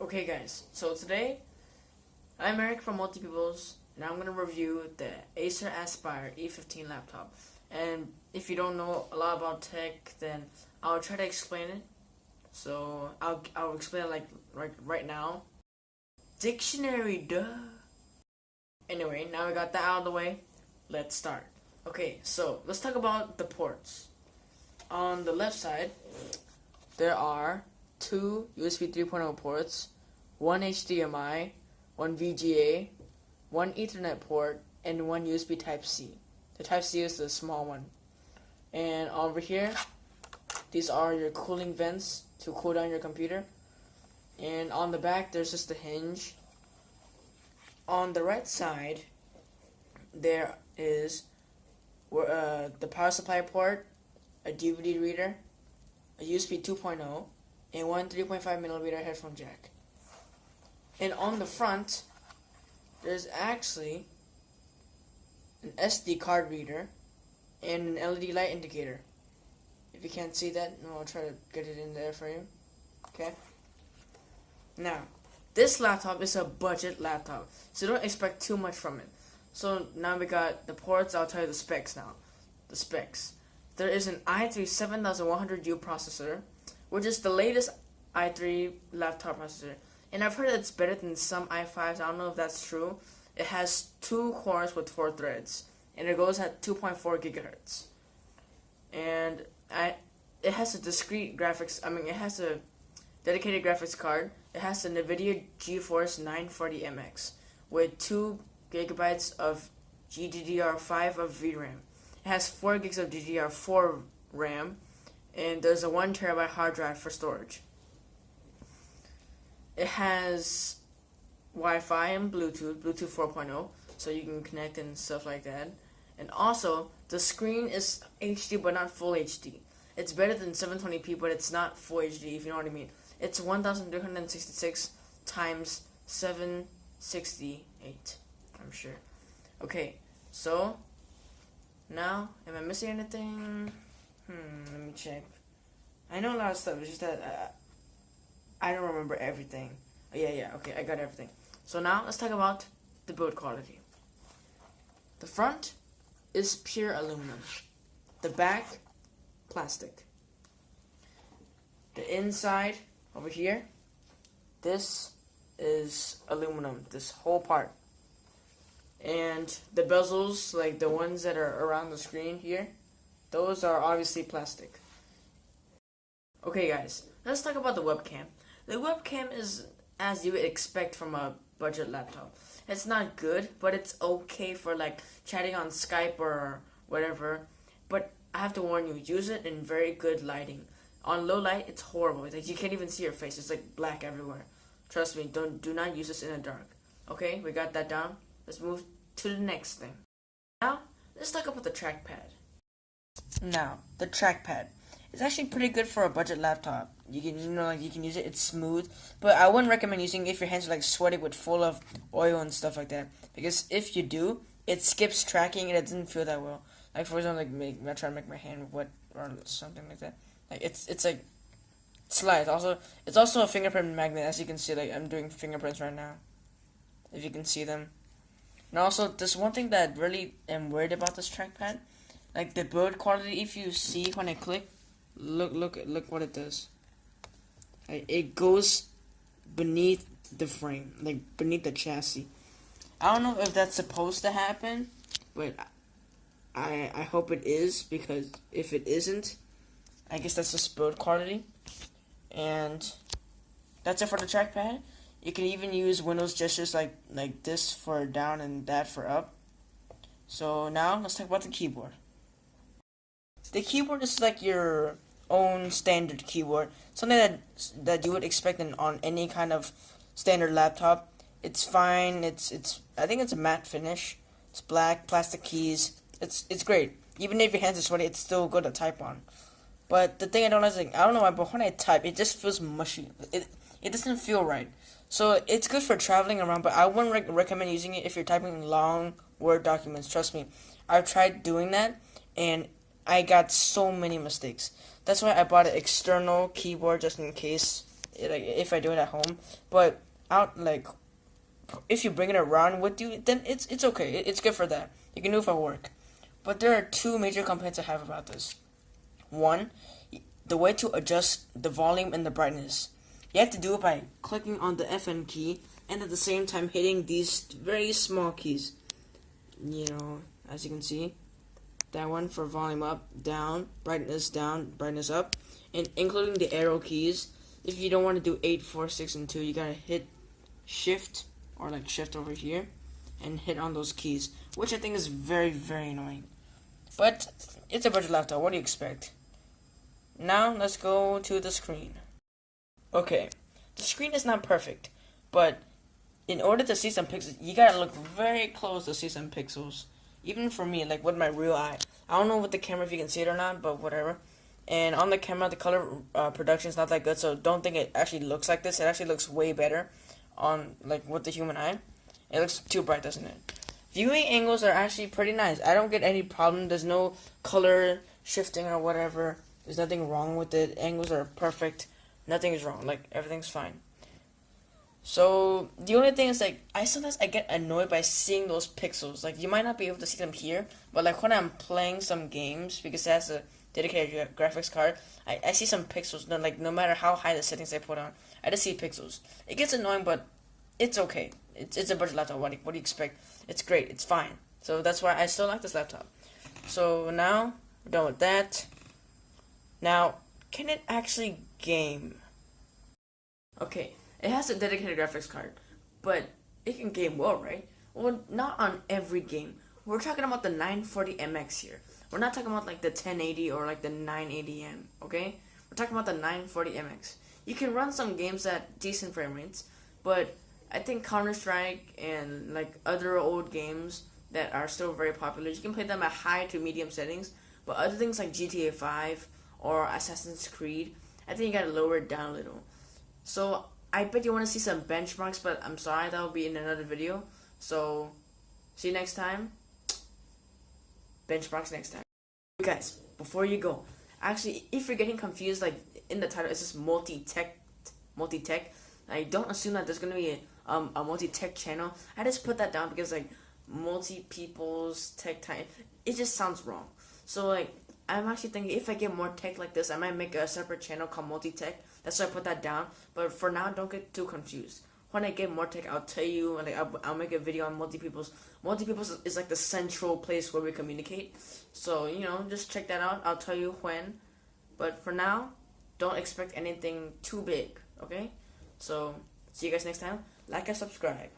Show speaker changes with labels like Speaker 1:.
Speaker 1: Okay guys, so today I'm Eric from Multi Peoples and I'm going to review the Acer Aspire E15 laptop. And if you don't know a lot about tech, then I'll try to explain it. So I'll explain it like right now. Dictionary, duh. Anyway, now we got that out of the way. Let's start. Okay, so let's talk about the ports. On the left side, there are two USB 3.0 ports, one HDMI, one VGA, one Ethernet port, and one USB Type-C. The Type-C is the small one. And over here, these are your cooling vents to cool down your computer. And on the back, there's just a hinge. On the right side, there is the power supply port, a DVD reader, a USB 2.0, and one 3.5mm headphone jack. And on the front, there's actually an SD card reader and an LED light indicator. If you can't see that, I'll try to get it in there for you. Okay? Now, this laptop is a budget laptop, so don't expect too much from it. So now we got the ports. I'll tell you the specs now. The specs. There is an i3 7100U processor, which is the latest i3 laptop processor. And I've heard it's better than some i5s. I don't know if that's true. It has 2 cores with 4 threads, and it goes at 2.4 gigahertz. And it has a discrete graphics. It has a dedicated graphics card. It has a NVIDIA GeForce 940MX with 2 gigabytes of GDDR5 of VRAM. It has 4 gigs of DDR4 RAM, and there's a 1 terabyte hard drive for storage. It has Wi-Fi and Bluetooth 4.0, so you can connect and stuff like that. And also, the screen is HD but not full HD. It's better than 720p, but it's not full HD, if you know what I mean. It's 1366 times 768, I'm sure. Okay, so now, am I missing anything? Let me check. I know a lot of stuff, it's just that I don't remember everything. Oh, yeah, okay, I got everything. So now, let's talk about the build quality. The front is pure aluminum. The back, plastic. The inside, over here, this is aluminum, this whole part. And the bezels, like the ones that are around the screen here, those are obviously plastic. Okay guys, let's talk about the webcam. The webcam is as you would expect from a budget laptop. It's not good, but it's okay for like chatting on Skype or whatever. But I have to warn you, use it in very good lighting. On low light, it's horrible. Like, you can't even see your face. It's like black everywhere. Trust me, do not use this in the dark. Okay, we got that down. Let's move to the next thing. Now, let's talk about the trackpad. Now, the trackpad. It's actually pretty good for a budget laptop. You can, you can use it. It's smooth, but I wouldn't recommend using it if your hands are like sweaty with full of oil and stuff like that. Because if you do, it skips tracking and it doesn't feel that well. Like for example, I'm trying to make my hand wet or something like that. Like it's like slides. It's also a fingerprint magnet, as you can see. Like I'm doing fingerprints right now, if you can see them. And also, there's one thing that really am worried about this trackpad, like the build quality. If you see when I click, look what it does. It goes beneath the frame, like beneath the chassis. I don't know if that's supposed to happen, but I hope it is, because if it isn't, I guess that's just build quality. And that's it for the trackpad. You can even use Windows gestures like this for down and that for up. So now let's talk about the keyboard. The keyboard is like your own standard keyboard, something that you would expect on any kind of standard laptop. It's fine. I think it's a matte finish. It's black, plastic keys. It's great. Even if your hands are sweaty, it's still good to type on. But the thing I don't like is, I don't know why, but when I type, it just feels mushy. It doesn't feel right. So it's good for traveling around, but I wouldn't recommend using it if you're typing long Word documents. Trust me, I've tried doing that, and I got so many mistakes. That's why I bought an external keyboard just in case like if I do it at home. But out like if you bring it around with you, then it's okay. It's good for that. You can do it for work. But there are two major complaints I have about this. One, the way to adjust the volume and the brightness. You have to do it by clicking on the FN key and at the same time hitting these very small keys. You know, as you can see, that one for volume up, down, brightness up, and including the arrow keys. If you don't want to do 8, 4, 6, and 2, you gotta hit shift or like shift over here and hit on those keys, which I think is very, very annoying. But it's a budget laptop. What do you expect? Now let's go to the screen. Okay, the screen is not perfect, but in order to see some pixels, you gotta look very close to see some pixels. Even for me, like with my real eye. I don't know with the camera if you can see it or not, but whatever. And on the camera, the color production is not that good, so don't think it actually looks like this. It actually looks way better on like with the human eye. It looks too bright, doesn't it? Viewing angles are actually pretty nice. I don't get any problem. There's no color shifting or whatever. There's nothing wrong with it. Angles are perfect. Nothing is wrong. Like, everything's fine. So, the only thing is, like, sometimes I get annoyed by seeing those pixels. Like, you might not be able to see them here, but, like, when I'm playing some games, because it has a dedicated graphics card, I see some pixels. Like, no matter how high the settings I put on, I just see pixels. It gets annoying, but it's okay. It's a budget laptop. What do you expect? It's great. It's fine. So, that's why I still like this laptop. So, now, we're done with that. Now, can it actually game? Okay, it has a dedicated graphics card, but it can game well, right? Well, not on every game. We're talking about the 940MX here. We're not talking about like the 1080 or like the 980M, okay? We're talking about the 940MX. You can run some games at decent frame rates, but I think Counter-Strike and like other old games that are still very popular, you can play them at high to medium settings, but other things like GTA 5 or Assassin's Creed, I think you gotta lower it down a little. So, I bet you want to see some benchmarks, but I'm sorry, that will be in another video. So, see you next time. Benchmarks next time. Guys, before you go, actually, if you're getting confused, like, in the title, it says multi-tech. Like, don't assume that there's gonna be a multi-tech channel. I just put that down because, like, multi-people's tech time, it just sounds wrong. So, like, I'm actually thinking if I get more tech like this, I might make a separate channel called multi-tech. That's why I put that down. But for now, don't get too confused. When I get more tech, I'll tell you. Like I'll make a video on multi-people's. Multi-people's is like the central place where we communicate. So just check that out. I'll tell you when. But for now, don't expect anything too big. Okay? So see you guys next time. Like and subscribe.